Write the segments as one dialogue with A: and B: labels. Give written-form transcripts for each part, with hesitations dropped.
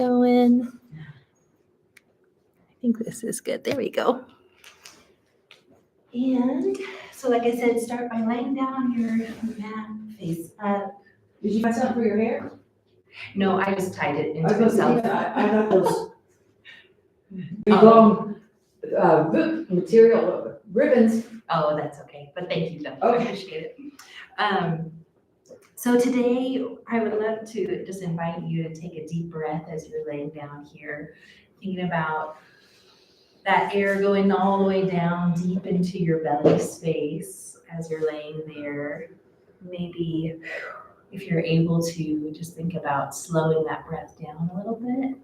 A: going. I think this is good. There we go. And so like I said, start by laying down on your mat, face up.
B: Did you find something for your hair?
A: No, I just tied it
B: I was
A: into
B: gonna
A: itself.
B: say, I got those big long, material ribbons.
A: Oh, that's okay, but thank you, though. I
B: Okay.
A: appreciate it. So today, I would love to just invite you to take a deep breath as you're laying down here, thinking about that air going all the way down deep into your belly space as you're laying there. Maybe if you're able to, just think about slowing that breath down a little bit.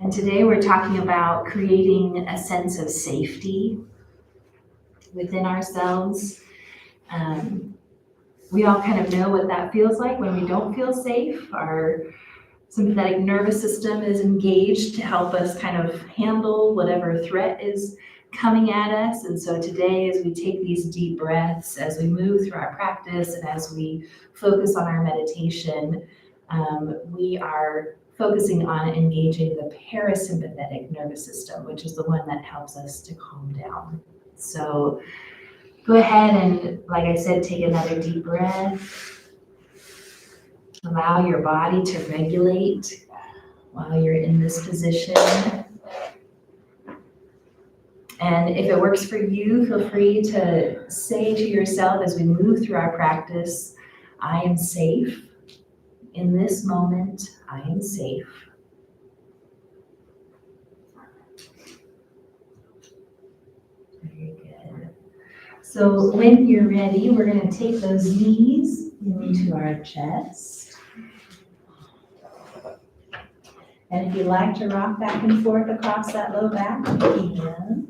A: And today we're talking about creating a sense of safety within ourselves. We all kind of know what that feels like when we don't feel safe. Our sympathetic nervous system is engaged to help us kind of handle whatever threat is coming at us. And so today, as we take these deep breaths, as we move through our practice, and as we focus on our meditation, we are focusing on engaging the parasympathetic nervous system, which is the one that helps us to calm down. So go ahead and, like I said, take another deep breath. Allow your body to regulate while you're in this position. And if it works for you, feel free to say to yourself as we move through our practice, I am safe. In this moment, I am safe. Very good. So when you're ready, we're going to take those knees into our chest. And if you like to rock back and forth across that low back, you can.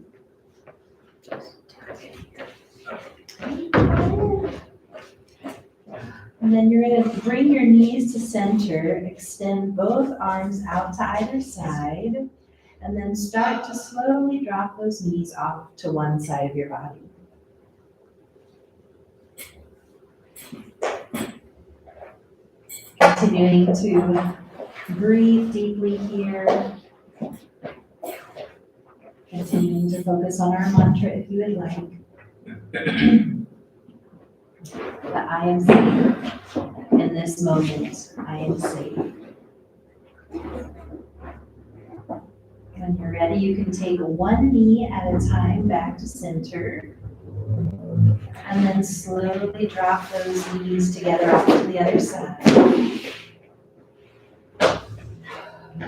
A: And then you're going to bring your knees to center, extend both arms out to either side, and then start to slowly drop those knees off to one side of your body. Continuing to breathe deeply here. Continuing to focus on our mantra if you would like. That I am safe. In this moment, I am safe. When you're ready, you can take one knee at a time back to center. And then slowly drop those knees together off to the other side.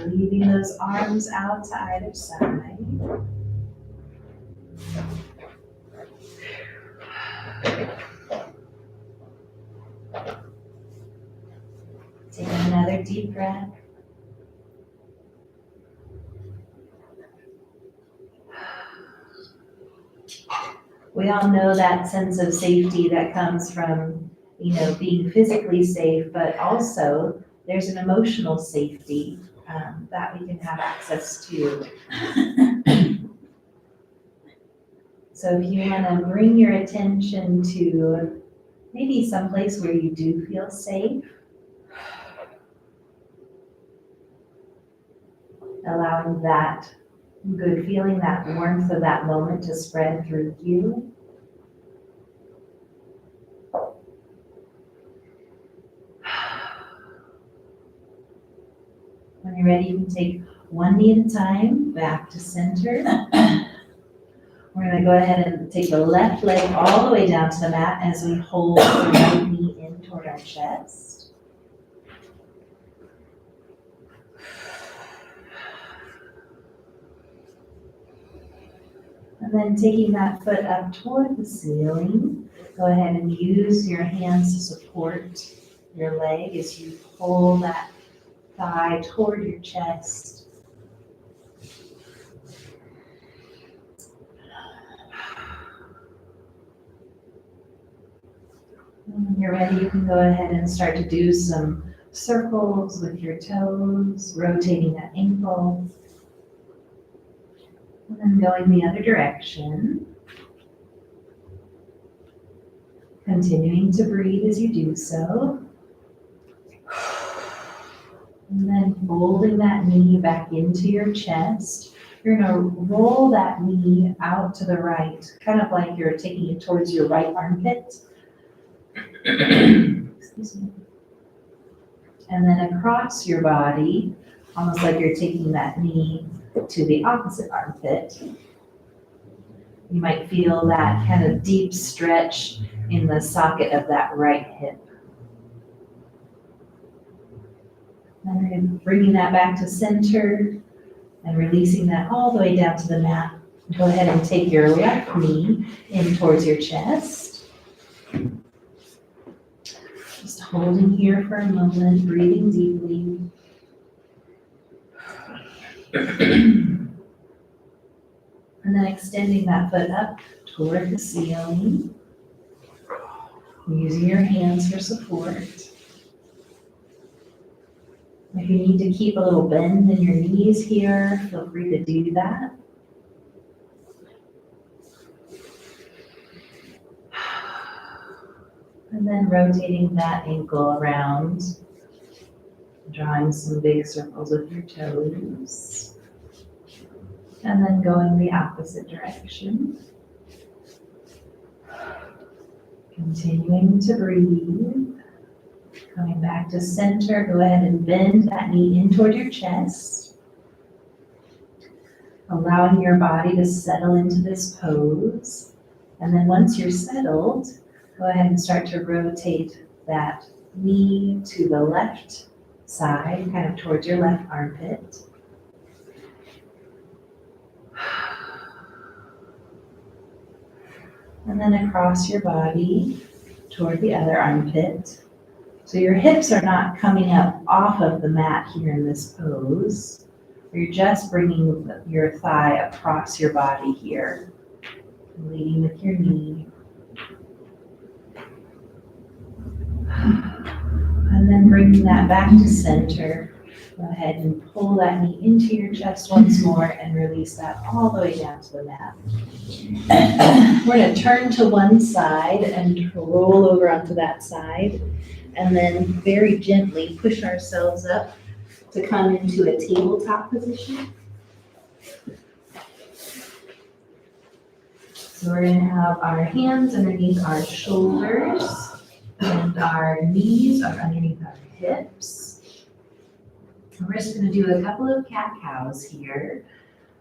A: Leaving those arms out to either side. Take another deep breath. We all know that sense of safety that comes from, being physically safe, but also there's an emotional safety that we can have access to. So if you want to bring your attention to maybe someplace where you do feel safe, allowing that good feeling, that warmth of that moment to spread through you. When you're ready, you can take one knee at a time back to center. We're going to go ahead and take the left leg all the way down to the mat as we hold the right knee in toward our chest. And then taking that foot up toward the ceiling, go ahead and use your hands to support your leg as you pull that thigh toward your chest. When you're ready, you can go ahead and start to do some circles with your toes, rotating that ankle. And then going the other direction. Continuing to breathe as you do so. And then folding that knee back into your chest. You're gonna roll that knee out to the right, kind of like you're taking it towards your right armpit. Excuse me. And then across your body, almost like you're taking that knee to the opposite armpit. You might feel that kind of deep stretch in the socket of that right hip. And then bringing that back to center and releasing that all the way down to the mat. Go ahead and take your left knee in towards your chest. Just holding here for a moment, breathing deeply. And then extending that foot up toward the ceiling. Using your hands for support. If you need to keep a little bend in your knees here, feel free to do that. And then rotating that ankle around, drawing some big circles with your toes. And then going the opposite direction. Continuing to breathe. Coming back to center, go ahead and bend that knee in toward your chest. Allowing your body to settle into this pose. And then once you're settled, go ahead and start to rotate that knee to the left side, kind of towards your left armpit. And then across your body toward the other armpit. So your hips are not coming up off of the mat here in this pose. You're just bringing your thigh across your body here, leading with your knee. And then bringing that back to center. Go ahead and pull that knee into your chest once more and release that all the way down to the mat. We're going to turn to one side and roll over onto that side. And then very gently push ourselves up to come into a tabletop position. So we're going to have our hands underneath our shoulders and our knees are underneath our hips. And we're just going to do a couple of cat-cows here.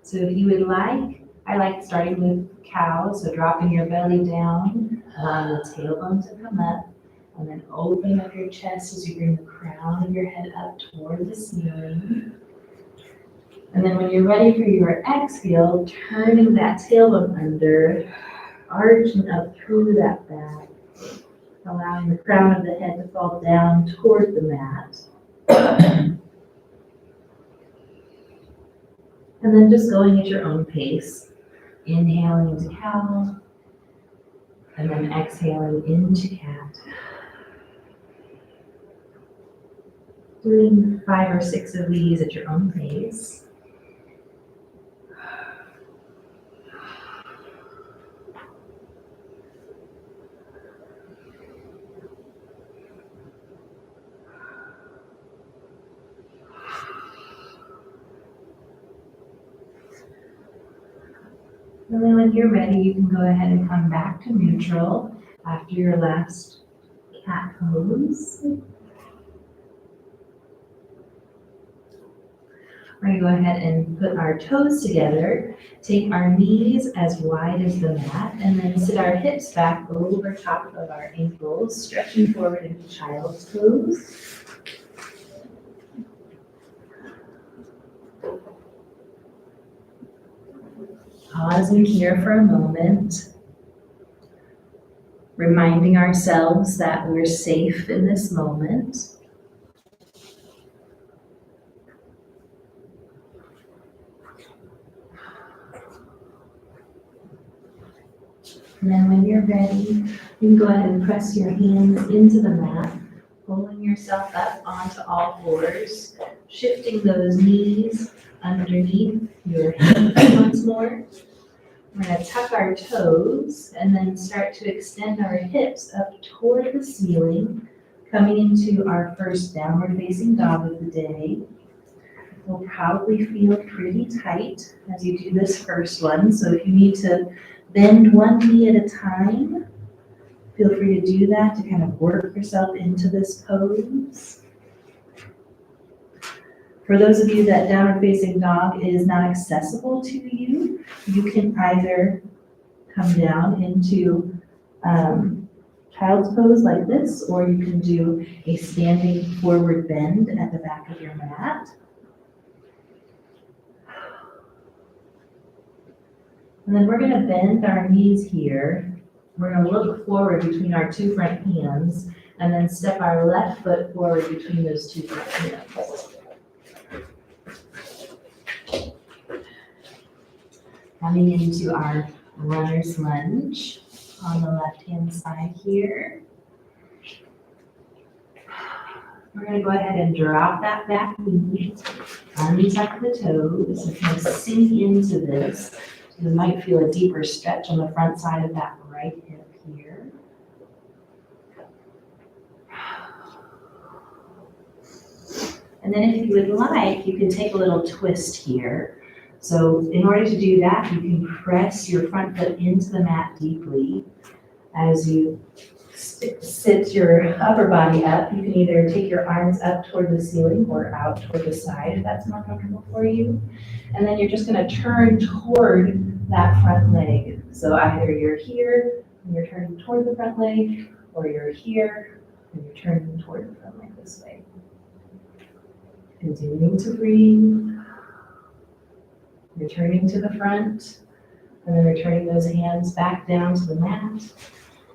A: So if you would like, I like starting with cow, so dropping your belly down, allowing the tailbone to come up. And then open up your chest as you bring the crown of your head up toward the ceiling. And then when you're ready for your exhale, turning that tailbone under, arching up through that back, allowing the crown of the head to fall down toward the mat. And then just going at your own pace, inhaling into cow, and then exhaling into cat. Doing 5 or 6 of these at your own pace. And then when you're ready, you can go ahead and come back to neutral after your last cat pose. We're going to go ahead and put our toes together, take our knees as wide as the mat, and then sit our hips back over top of our ankles, stretching forward into child's pose. Pausing here for a moment, reminding ourselves that we're safe in this moment. And then when you're ready, you can go ahead and press your hands into the mat, pulling yourself up onto all fours, shifting those knees underneath your hips once more. We're gonna tuck our toes and then start to extend our hips up toward the ceiling, coming into our first downward facing dog of the day. You'll probably feel pretty tight as you do this first one. So if you need to bend one knee at a time, feel free to do that to kind of work yourself into this pose. For those of you that downward facing dog is not accessible to you, you can either come down into child's pose like this, or you can do a standing forward bend at the back of your mat. And then we're going to bend our knees here. We're going to look forward between our two front hands and then step our left foot forward between those two front hands. Coming into our runner's lunge on the left-hand side here. We're going to go ahead and drop that back knee, untuck the toes, and kind of sink into this. You might feel a deeper stretch on the front side of that right hip here. And then if you would like, you can take a little twist here. So in order to do that, you can press your front foot into the mat deeply. As you sit your upper body up, you can either take your arms up toward the ceiling or out toward the side if that's more comfortable for you. And then you're just going to turn toward that front leg. So either you're here and you're turning toward the front leg, or you're here and you're turning toward the front leg this way. Continuing to breathe. Returning to the front, and then returning those hands back down to the mat.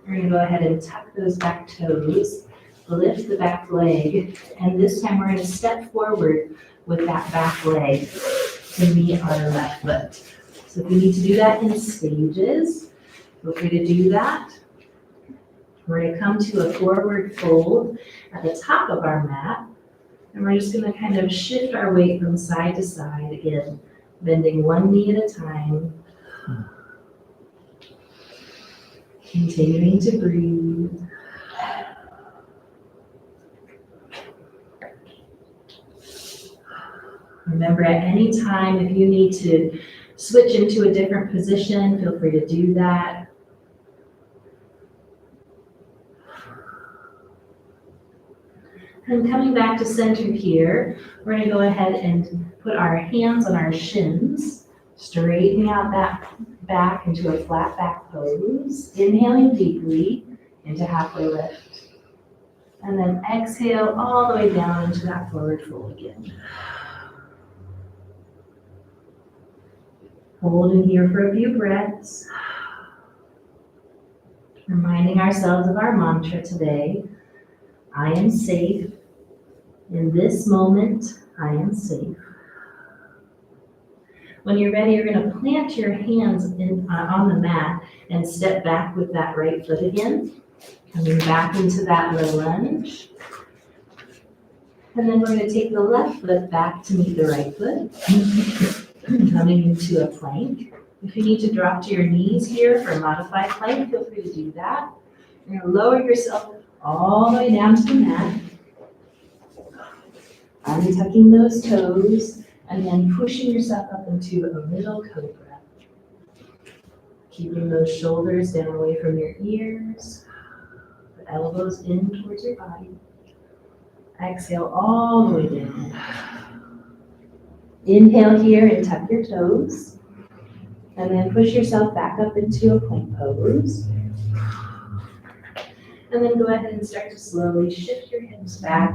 A: We're going to go ahead and tuck those back toes, lift the back leg, and this time we're going to step forward with that back leg to meet our left foot. So if you need to do that in stages, feel free to do that. We're going to come to a forward fold at the top of our mat, and we're just going to kind of shift our weight from side to side again. Bending one knee at a time. Continuing to breathe. Remember, at any time, if you need to switch into a different position, feel free to do that. And coming back to center here, we're going to go ahead and put our hands on our shins, straightening out that back into a flat back pose. Inhaling deeply into halfway lift. And then exhale all the way down into that forward fold again. Holding here for a few breaths. Reminding ourselves of our mantra today. I am safe. In this moment, I am safe. When you're ready, you're going to plant your hands on the mat and step back with that right foot again. Coming back into that low lunge. And then we're going to take the left foot back to meet the right foot. Coming into a plank. If you need to drop to your knees here for a modified plank, feel free to do that. You're going to lower yourself all the way down to the mat. Untucking those toes. And then pushing yourself up into a little cobra. Keeping those shoulders down away from your ears. The elbows in towards your body. Exhale all the way down. Inhale here and tuck your toes. And then push yourself back up into a plank pose. And then go ahead and start to slowly shift your hips back.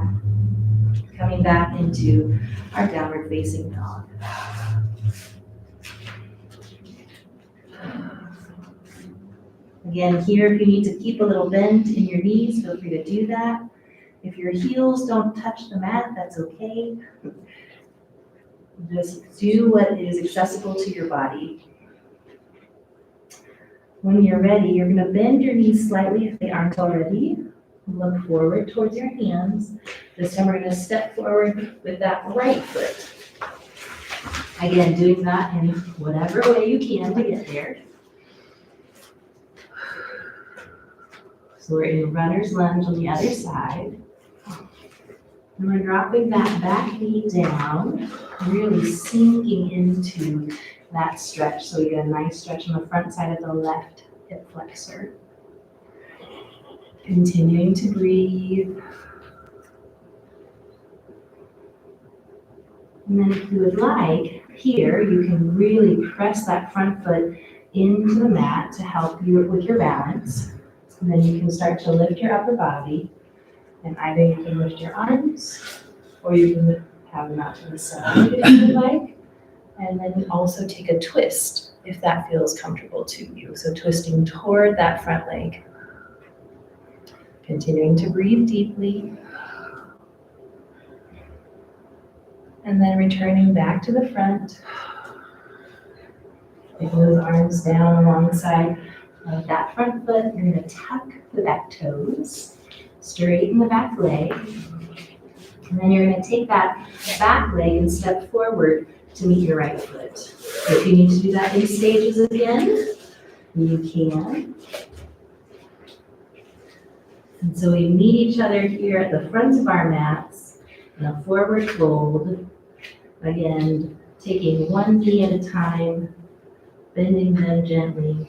A: Coming back into our downward facing dog. Again, here, if you need to keep a little bend in your knees, feel free to do that. If your heels don't touch the mat, that's okay. Just do what is accessible to your body. When you're ready, you're going to bend your knees slightly if they aren't already. Look forward towards your hands. This time we're going to step forward with that right foot. Again, doing that in whatever way you can to get there. So we're in runner's lunge on the other side. And we're dropping that back knee down, really sinking into that stretch. So we get a nice stretch on the front side of the left hip flexor. Continuing to breathe. And then if you would like, here you can really press that front foot into the mat to help you with your balance. And then you can start to lift your upper body. And either you can lift your arms, or you can have them out to the side if you would like. And then also take a twist if that feels comfortable to you. So twisting toward that front leg. Continuing to breathe deeply. And then returning back to the front. Taking those arms down alongside of that front foot. You're going to tuck the back toes, straighten the back leg. And then you're going to take that back leg and step forward to meet your right foot. So if you need to do that in stages again, you can. And so we meet each other here at the front of our mats in a forward fold. Again, taking one knee at a time, bending them gently,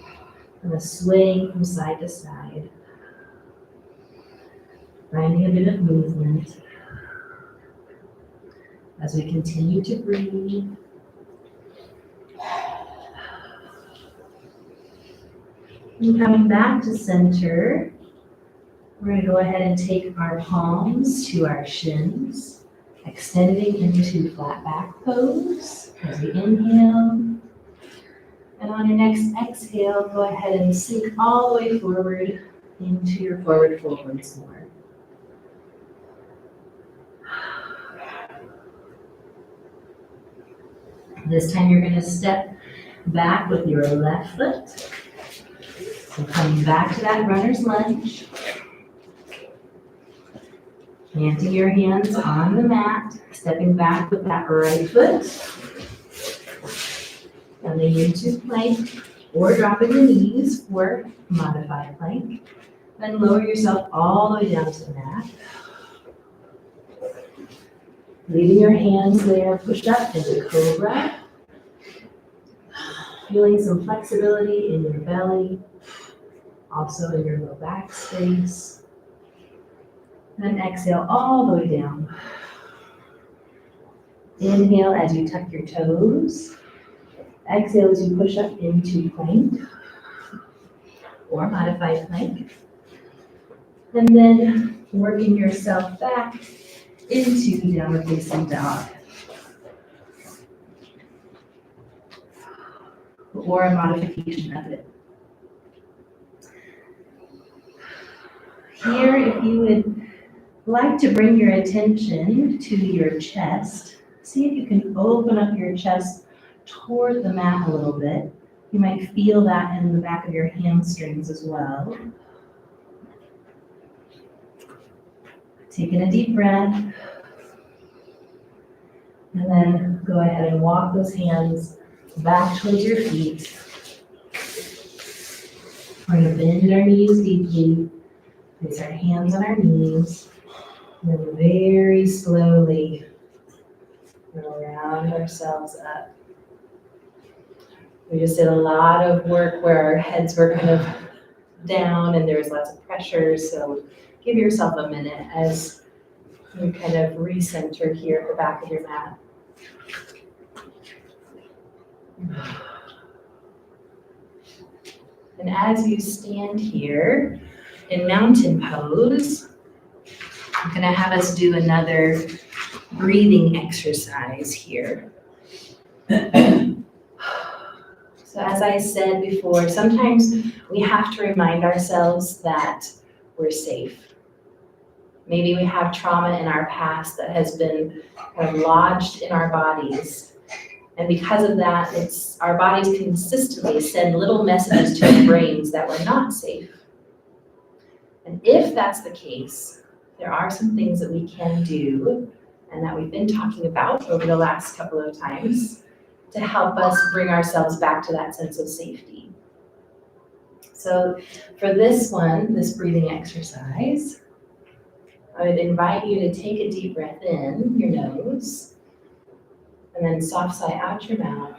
A: and swaying from side to side. Finding a bit of movement as we continue to breathe. And coming back to center, we're going to go ahead and take our palms to our shins, extending into flat back pose as we inhale. And on your next exhale, go ahead and sink all the way forward into your forward fold once more. This time you're going to step back with your left foot. So coming back to that runner's lunge. Planting your hands on the mat, stepping back with that right foot. Coming into plank or dropping the knees for modified plank. Then lower yourself all the way down to the mat. Leaving your hands there, push up into cobra. Feeling some flexibility in your belly, also in your low back space. Then exhale all the way down. Inhale as you tuck your toes. Exhale as you push up into plank or modified plank. And then working yourself back into downward facing dog. Or a modification of it. Here, if you would like to bring your attention to your chest, see if you can open up your chest toward the mat a little bit. You might feel that in the back of your hamstrings as well. Taking a deep breath. And then go ahead and walk those hands back towards your feet. We're going to bend our knees deeply. Place our hands on our knees. And then very slowly round ourselves up. We just did a lot of work where our heads were kind of down and there was lots of pressure. So give yourself a minute as you kind of recenter here at the back of your mat. And as you stand here in mountain pose, I'm going to have us do another breathing exercise here. So as I said before, sometimes we have to remind ourselves that we're safe. Maybe we have trauma in our past that has been kind of lodged in our bodies. And because of that, our bodies consistently send little messages to our brains that we're not safe. And if that's the case, there are some things that we can do and that we've been talking about over the last couple of times to help us bring ourselves back to that sense of safety. So for this one, this breathing exercise, I would invite you to take a deep breath in your nose and then soft sigh out your mouth.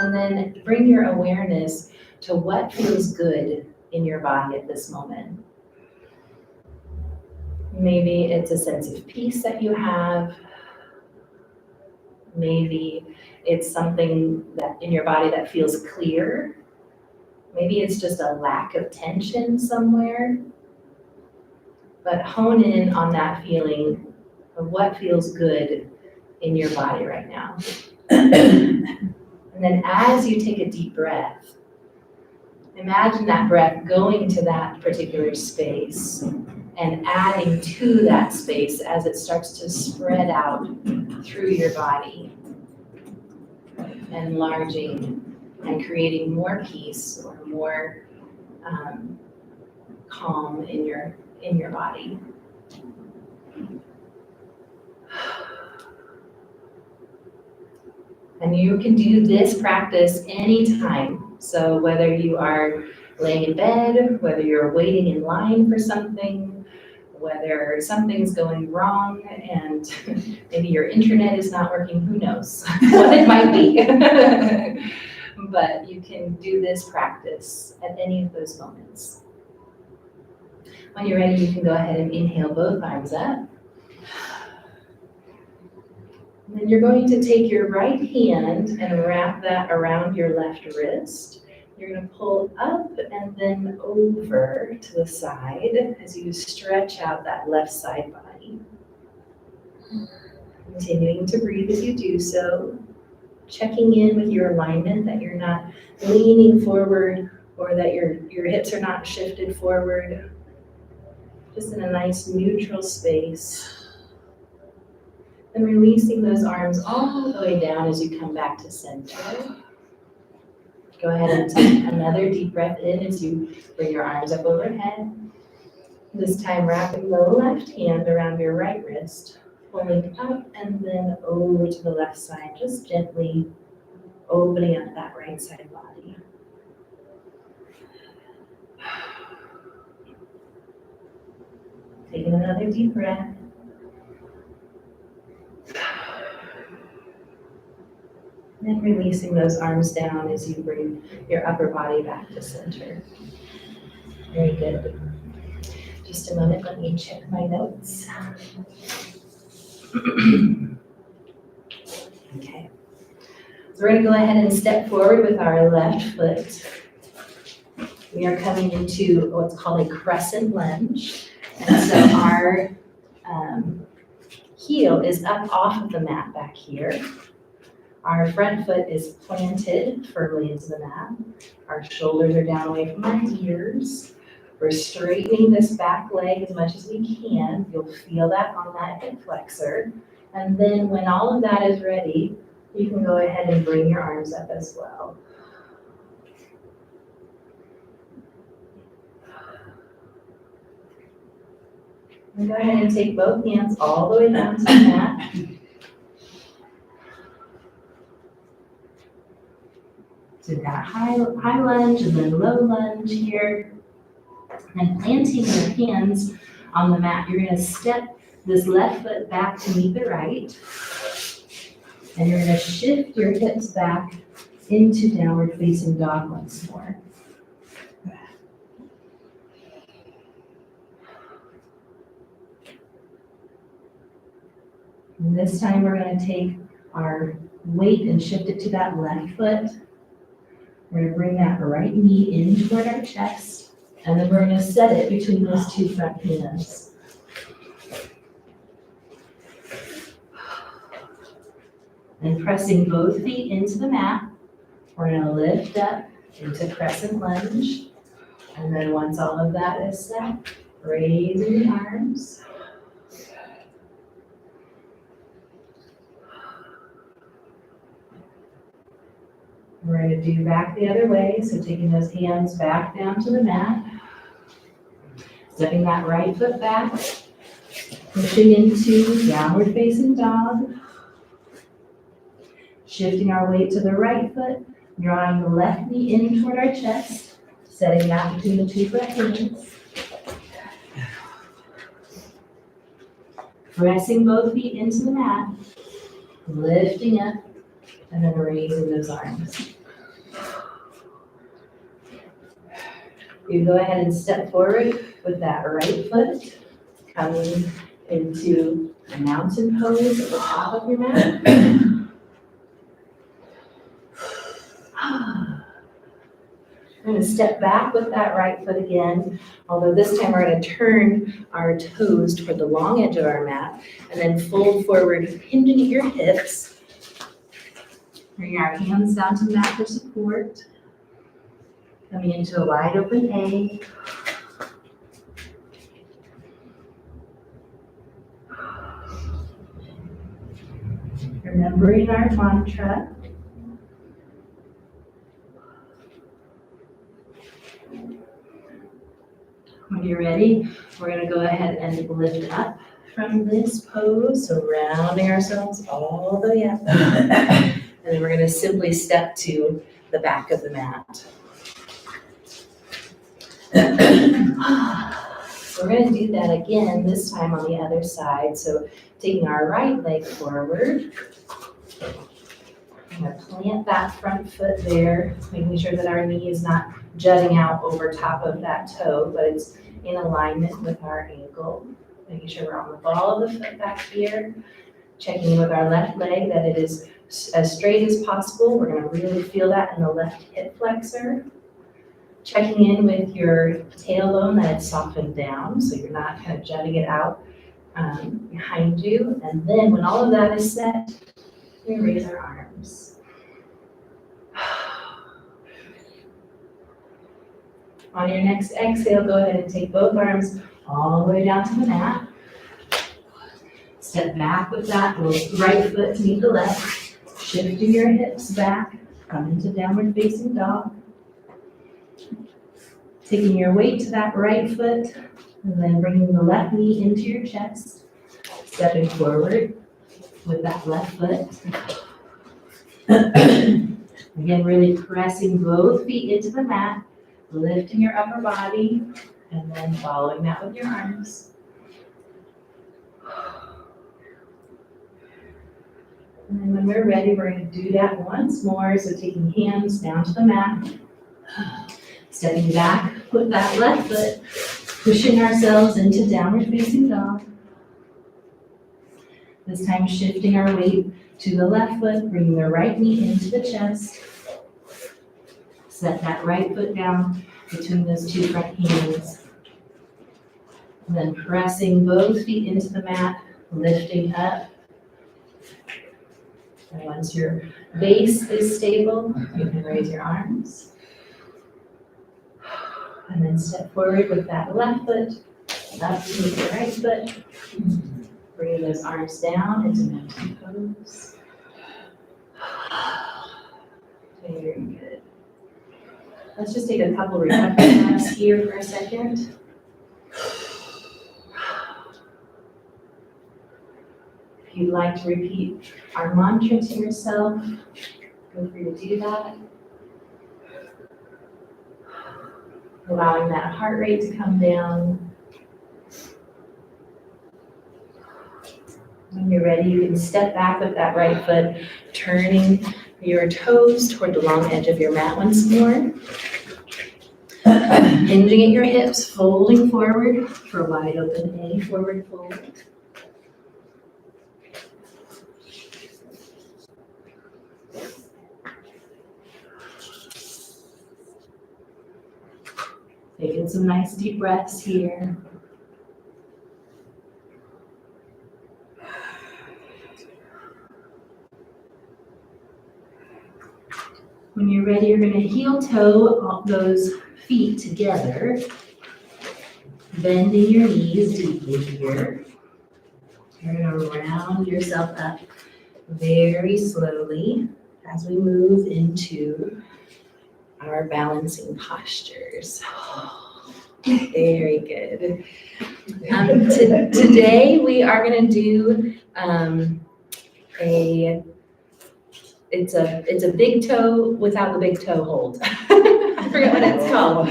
A: And then bring your awareness to what feels good in your body at this moment. Maybe it's a sense of peace that you have. Maybe it's something that in your body that feels clear. Maybe it's just a lack of tension somewhere. But hone in on that feeling of what feels good in your body right now. And then as you take a deep breath, imagine that breath going to that particular space and adding to that space as it starts to spread out through your body, enlarging and creating more peace or more calm in your body. And you can do this practice anytime. So whether you are laying in bed, whether you're waiting in line for something, whether something's going wrong and maybe your internet is not working, who knows what it might be. But you can do this practice at any of those moments. When you're ready, you can go ahead and inhale both arms up. And then you're going to take your right hand and wrap that around your left wrist. You're going to pull up and then over to the side as you stretch out that left side body. Continuing to breathe as you do so. Checking in with your alignment, that you're not leaning forward or that your hips are not shifted forward. Just in a nice neutral space. And releasing those arms all the way down as you come back to center. Go ahead and take another deep breath in as you bring your arms up overhead. This time wrapping the left hand around your right wrist, pulling up and then over to the left side, just gently opening up that right side body. Taking another deep breath. And releasing those arms down as you bring your upper body back to center. Very good. Just a moment, let me check my notes. Okay. So we're going to go ahead and step forward with our left foot. We are coming into what's called a crescent lunge. And so our heel is up off of the mat back here. Our front foot is planted firmly into the mat. Our shoulders are down away from our ears. We're straightening this back leg as much as we can. You'll feel that on that hip flexor. And then when all of that is ready, you can go ahead and bring your arms up as well. And go ahead and take both hands all the way down to the mat. So we've got high lunge and then low lunge here. And planting your hands on the mat, you're going to step this left foot back to meet the right. And you're going to shift your hips back into downward facing dog once more. And this time we're going to take our weight and shift it to that left foot. We're going to bring that right knee in toward our chest, and then we're going to set it between those two front hands. And pressing both feet into the mat, we're going to lift up into crescent lunge. And then once all of that is set, raising the arms. We're going to do back the other way, so taking those hands back down to the mat, stepping that right foot back, pushing into downward facing dog, shifting our weight to the right foot, Drawing the left knee in toward our chest, setting that between the two front hands. Pressing both feet into the mat, lifting up, and then raising those arms. You go ahead and step forward with that right foot, coming into a mountain pose at the top of your mat. We're going to step back with that right foot again, although this time we're going to turn our toes toward the long edge of our mat and then fold forward, hinging at your hips. Bring our hands down to the mat for support. Coming into a wide open A. Remembering our mantra. When you're ready, we're going to go ahead and lift up from this pose, so rounding ourselves all the way up. And then we're going to simply step to the back of the mat. So we're going to do that again, this time on the other side. So taking our right leg forward. I'm going to plant that front foot there, making sure that our knee is not jutting out over top of that toe, but it's in alignment with our ankle. Making sure we're on the ball of the foot back here. Checking in with our left leg that it is as straight as possible. We're going to really feel that in the left hip flexor. Checking in with your tailbone that it's softened down, so you're not kind of jutting it out behind you. And then when all of that is set, we raise our arms. On your next exhale, go ahead and take both arms all the way down to the mat. Step back with that right foot to meet the left. Shifting your hips back, come into downward facing dog. Taking your weight to that right foot, and then bringing the left knee into your chest. Stepping forward with that left foot. Again, really pressing both feet into the mat, lifting your upper body, and then following that with your arms. And then when we're ready, we're going to do that once more. So taking hands down to the mat. Stepping back with that left foot, pushing ourselves into downward facing dog. This time shifting our weight to the left foot, bringing the right knee into the chest. Set that right foot down between those two front hands. And then pressing both feet into the mat, lifting up. And once your base is stable, you can raise your arms. And then step forward with that left foot, up to meet the right foot. Bringing those arms down into mountain pose. Very good. Let's just take a couple recovery breaths here for a second. If you'd like to repeat our mantra to yourself, feel free to do that. Allowing that heart rate to come down. When you're ready, you can step back with that right foot, turning your toes toward the long edge of your mat once more. Hinging at your hips, folding forward for a wide open A, forward fold. Taking some nice deep breaths here. When you're ready, you're going to heel toe those feet together, bending your knees deeply here. You're going to round yourself up very slowly as we move into our balancing postures. Very good. Today we are going to do a it's a big toe without the big toe hold. I forget what it's called.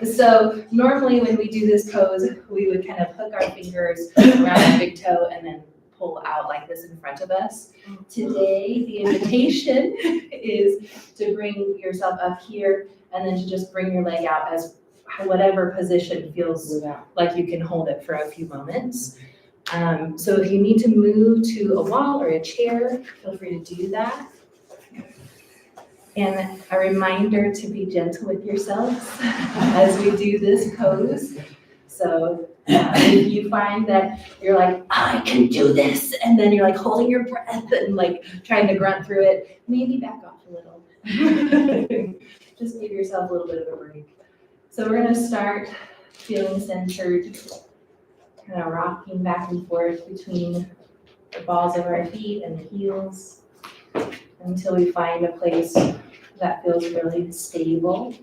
A: So normally when we do this pose, we would kind of hook our fingers around our big toe and then pull out like this in front of us. Today, the invitation is to bring yourself up here and then to just bring your leg out as whatever position feels like you can hold it for a few moments. So if you need to move to a wall or a chair, feel free to do that. And a reminder to be gentle with yourselves as we do this pose. So if you find that you're like, I can do this, and then you're like holding your breath and like trying to grunt through it, maybe back off a little. Just give yourself a little bit of a break. So we're gonna start feeling centered, kind of rocking back and forth between the balls of our feet and the heels until we find a place that feels really stable.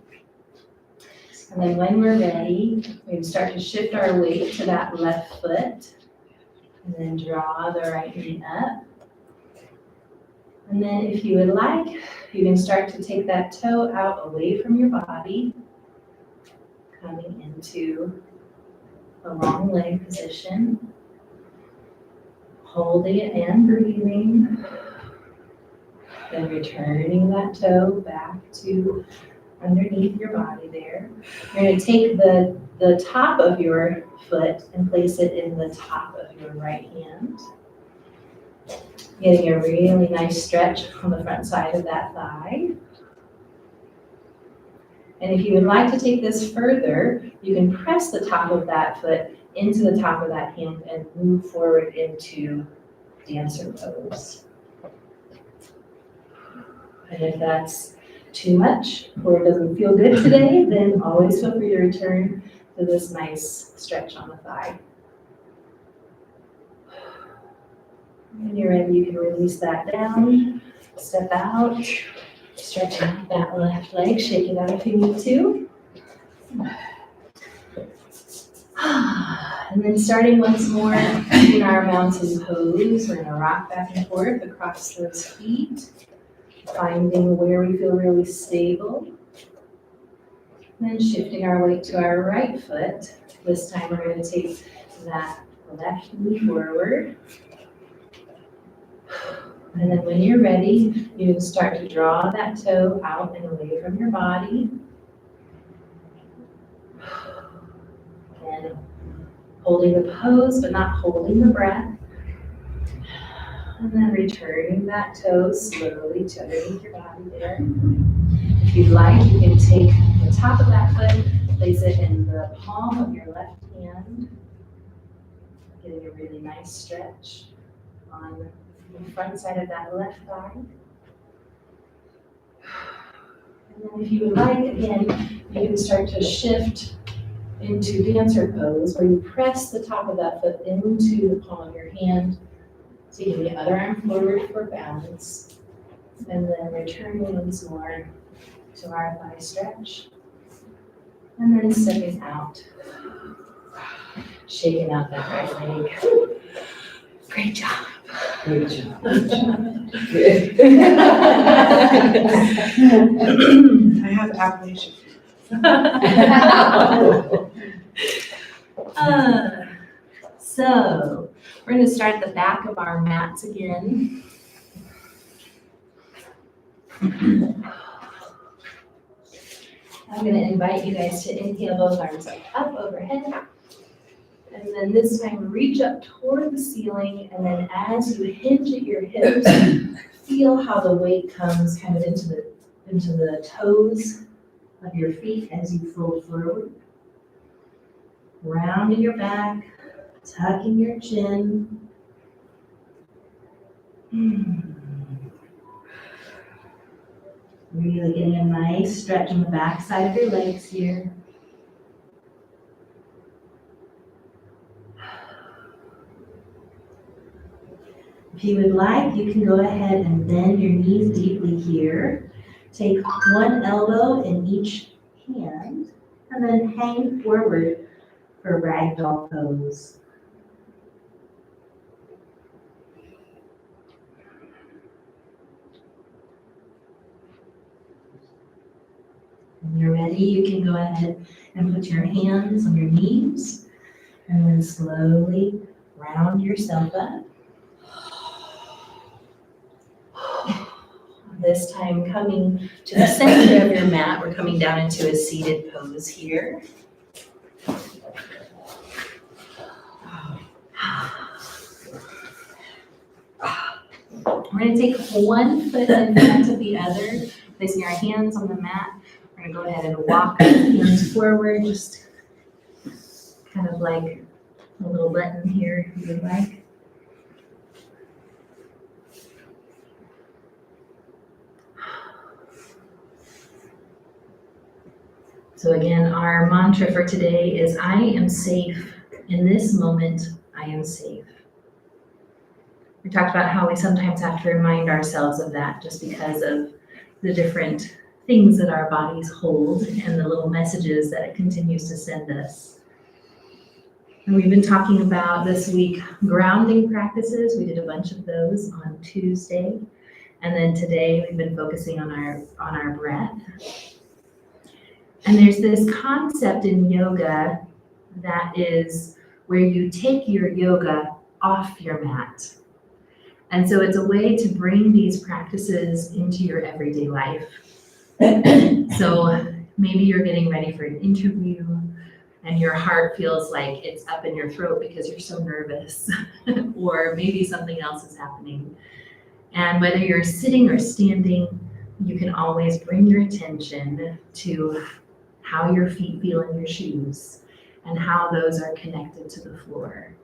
A: And then when we're ready, we can start to shift our weight to that left foot and then draw the right knee up. And then if you would like, you can start to take that toe out away from your body, coming into a long leg position, holding it and breathing, then returning that toe back to underneath your body there. You're going to take the top of your foot and place it in the top of your right hand, getting a really nice stretch on the front side of that thigh. And if you would like to take this further, you can press the top of that foot into the top of that hand and move forward into dancer pose. And if that's too much or it doesn't feel good today, then always feel free to return to this nice stretch on the thigh. When you're ready, you can release that down, step out, stretch out that left leg, shake it out if you need to. And then starting once more in our mountain pose, we're gonna rock back and forth across those feet, finding where we feel really stable. And then shifting our weight to our right foot. This time we're gonna take that left knee forward. And then when you're ready, you can start to draw that toe out and away from your body. And holding the pose, but not holding the breath. And then returning that toe slowly to underneath your body there. If you'd like, you can take the top of that foot, place it in the palm of your left hand, getting a really nice stretch on the front side of that left thigh. And then if you would like, again, you can start to shift into dancer pose, where you press the top of that foot into the palm of your hand. So you can the other arm forward for balance. And then returning once more to our thigh stretch. And then stepping out. Shaking out that right leg. Great job.
B: Great job.
C: I have application.
A: So we're going to start at the back of our mats again. I'm going to invite you guys to inhale both arms up overhead. And then this time reach up toward the ceiling, and then as you hinge at your hips, feel how the weight comes kind of into the toes of your feet as you fold forward. Rounding your back, tucking your chin. Really getting a nice stretch on the back side of your legs here. If you would like, you can go ahead and bend your knees deeply here. Take one elbow in each hand, and then hang forward for ragdoll pose. When you're ready, you can go ahead and put your hands on your knees and then slowly round yourself up. This time coming to the center of your mat, we're coming down into a seated pose here. We're going to take one foot in front of the other, placing our hands on the mat. We're going to go ahead and walk our hands forward, just kind of like a little button here if you would like. So again, our mantra for today is, I am safe. In this moment, I am safe. We talked about how we sometimes have to remind ourselves of that just because of the different things that our bodies hold and the little messages that it continues to send us. And we've been talking about this week grounding practices. We did a bunch of those on Tuesday. And then today we've been focusing on our breath. And there's this concept in yoga that is where you take your yoga off your mat. And so it's a way to bring these practices into your everyday life. So maybe you're getting ready for an interview and your heart feels like it's up in your throat because you're so nervous, or maybe something else is happening. And whether you're sitting or standing, you can always bring your attention to how your feet feel in your shoes and how those are connected to the floor.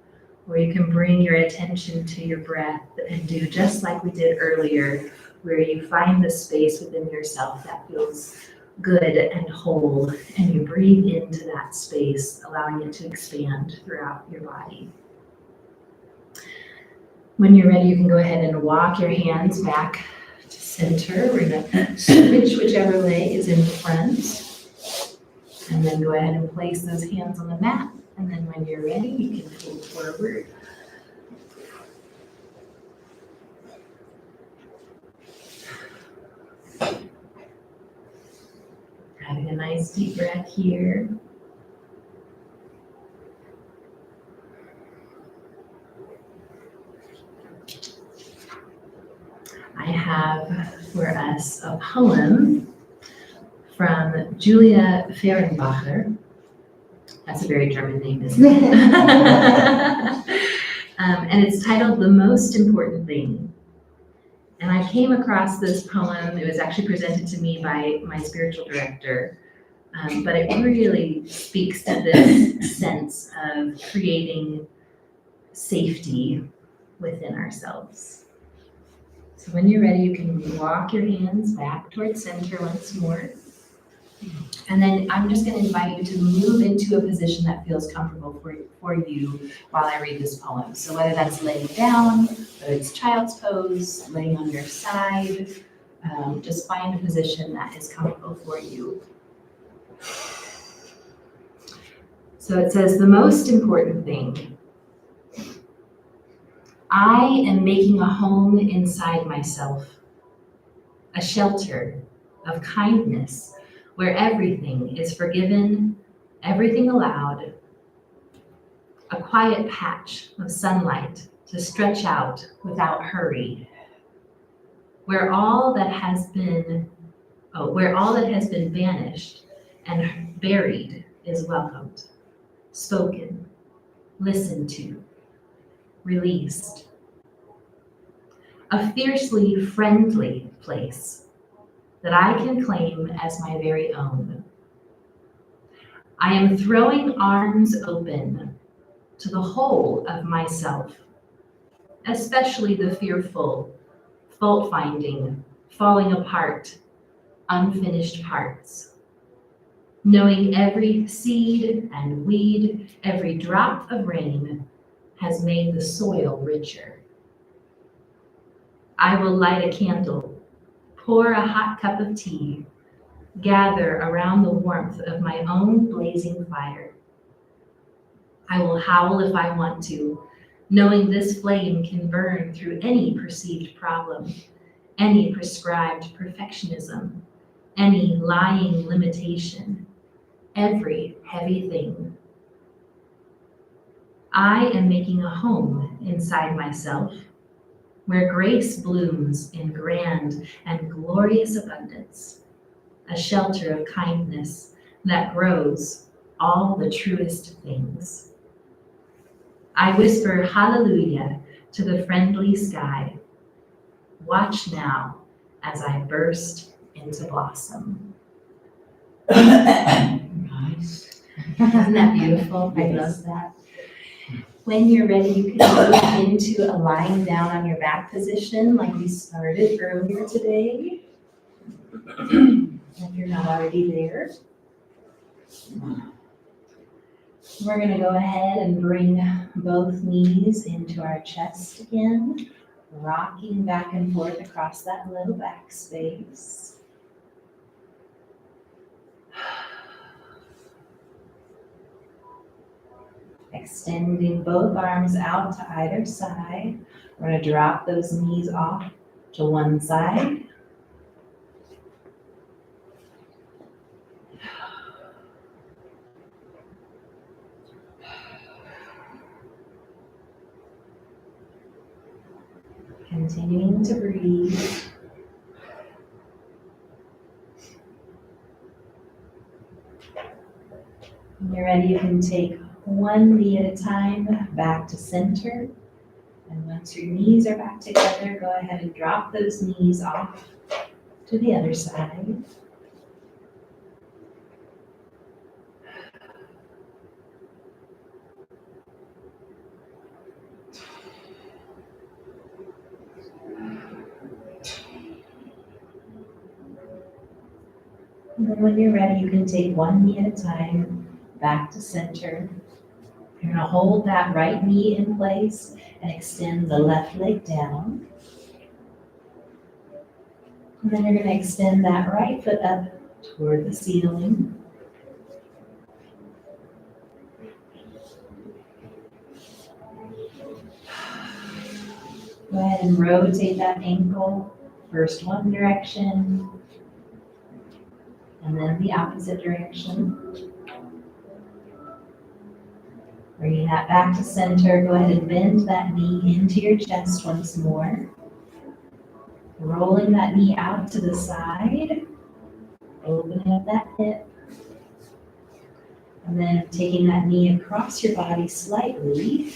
A: Or you can bring your attention to your breath and do just like we did earlier, where you find the space within yourself that feels good and whole, and you breathe into that space, allowing it to expand throughout your body. When you're ready, you can go ahead and walk your hands back to center. We're gonna switch whichever leg is in front. And then go ahead and place those hands on the mat. And then when you're ready, you can fold forward. Having a nice deep breath here. I have for us a poem from Julia Fehrenbacher. That's a very German name, isn't it? And it's titled The Most Important Thing. And I came across this poem. It was actually presented to me by my spiritual director. But it really speaks to this sense of creating safety within ourselves. So when you're ready, you can walk your hands back towards center once more. And then I'm just going to invite you to move into a position that feels comfortable for you while I read this poem. So whether that's laying down, whether it's child's pose, laying on your side, just find a position that is comfortable for you. So it says, the most important thing. I am making a home inside myself, a shelter of kindness where everything is forgiven, everything allowed, a quiet patch of sunlight to stretch out without hurry, where all that has been banished and buried is welcomed, spoken, listened to, released. A fiercely friendly place that I can claim as my very own. I am throwing arms open to the whole of myself, especially the fearful, fault-finding, falling apart, unfinished parts. Knowing every seed and weed, every drop of rain has made the soil richer. I will light a candle, pour a hot cup of tea, gather around the warmth of my own blazing fire. I will howl if I want to, knowing this flame can burn through any perceived problem, any prescribed perfectionism, any lying limitation, every heavy thing. I am making a home inside myself, where grace blooms in grand and glorious abundance, a shelter of kindness that grows all the truest things. I whisper hallelujah to the friendly sky. Watch now as I burst into blossom.
B: Nice.
A: Isn't that beautiful? I love that. When you're ready, you can move into a lying down on your back position like we started earlier today. If you're not already there. We're gonna go ahead and bring both knees into our chest again, rocking back and forth across that low back space. Extending both arms out to either side. We're gonna drop those knees off to one side. Continuing to breathe. When you're ready, you can take one knee at a time back to center. And once your knees are back together, go ahead and drop those knees off to the other side. And then when you're ready, you can take one knee at a time back to center. You're gonna hold that right knee in place and extend the left leg down. And then you're gonna extend that right foot up toward the ceiling. Go ahead and rotate that ankle, first one direction, and then the opposite direction. Bringing that back to center, go ahead and bend that knee into your chest once more. Rolling that knee out to the side, opening up that hip. And then taking that knee across your body slightly.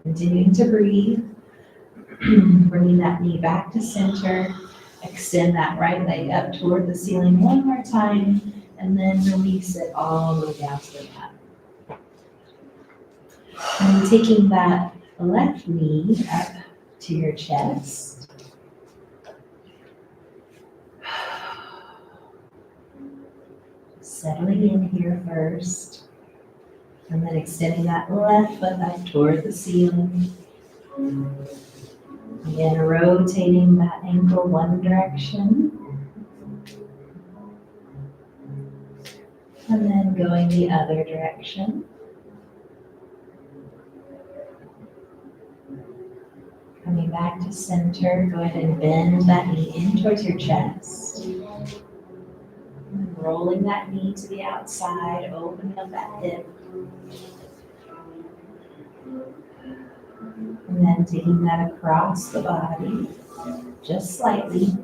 A: Continuing to breathe. Bringing that knee back to center. Extend that right leg up toward the ceiling one more time. And then release it all the way down to the mat. And taking that left knee up to your chest. Settling in here first. And then extending that left foot up toward the ceiling. Again, rotating that ankle one direction. And then going the other direction. Coming back to center, go ahead and bend that knee in towards your chest. And rolling that knee to the outside, opening up that hip. And then taking that across the body, just slightly.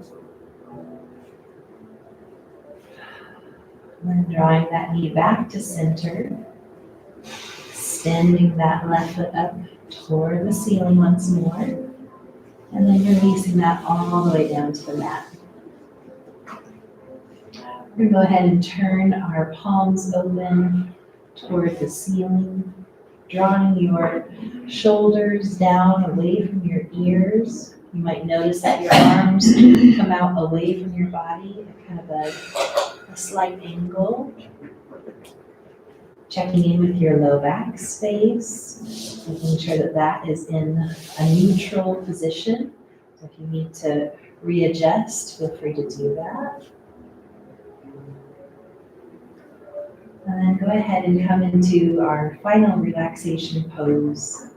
A: And then drawing that knee back to center. Extending that left foot up toward the ceiling once more. And then releasing that all the way down to the mat. We're going to go ahead and turn our palms open toward the ceiling, drawing your shoulders down away from your ears. You might notice that your arms come out away from your body at kind of a slight angle. Checking in with your low back space, making sure that that is in a neutral position. So if you need to readjust, feel free to do that. And then go ahead and come into our final relaxation pose.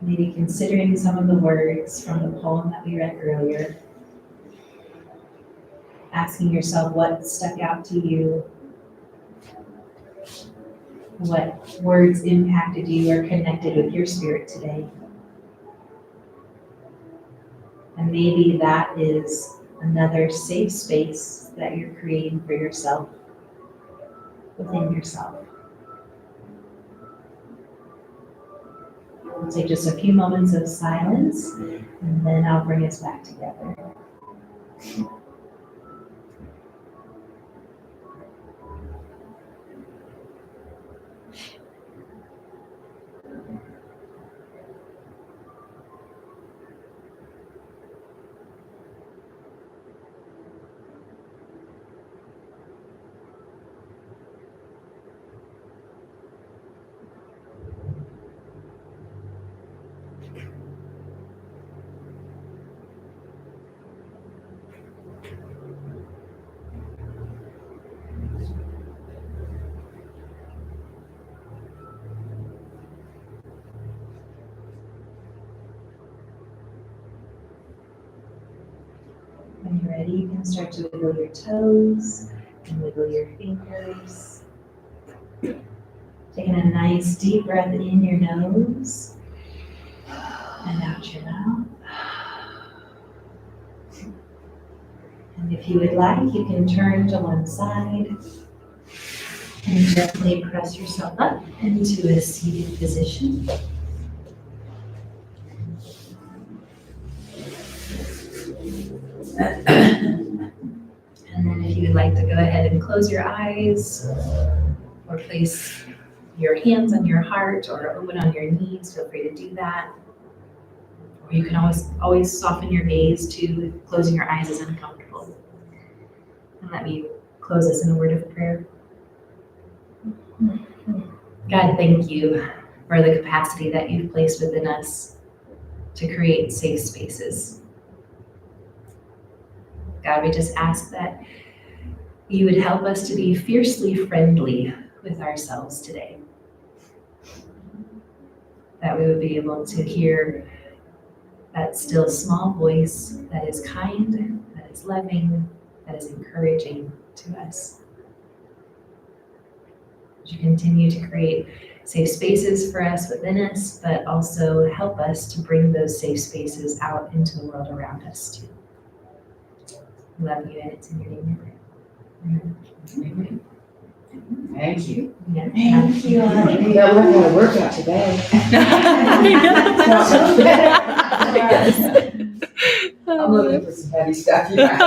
A: Maybe considering some of the words from the poem that we read earlier. Asking yourself what stuck out to you, what words impacted you or connected with your spirit today. And maybe that is another safe space that you're creating for yourself, within yourself. We'll take just a few moments of silence, and then I'll bring us back together. When you're ready, you can start to wiggle your toes and wiggle your fingers. Taking a nice deep breath in your nose and out your mouth. And if you would like, you can turn to one side and gently press yourself up into a seated position. And then if you would like to go ahead and close your eyes or place your hands on your heart or open on your knees, feel free to do that. Or you can always soften your gaze to if closing your eyes is uncomfortable. And let me close us in a word of prayer. God, thank you for the capacity that you've placed within us to create safe spaces. God, we just ask that you would help us to be fiercely friendly with ourselves today. That we would be able to hear that still small voice that is kind, that is loving, that is encouraging to us. Would you continue to create safe spaces for us within us, but also help us to bring those safe spaces out into the world around us too. We love you, and it's in your name we pray. Amen.
B: Thank you.
A: Yeah.
C: Thank you, Audrey.
B: Yeah, we're gonna work out today. I'm looking for some heavy stuff, you guys.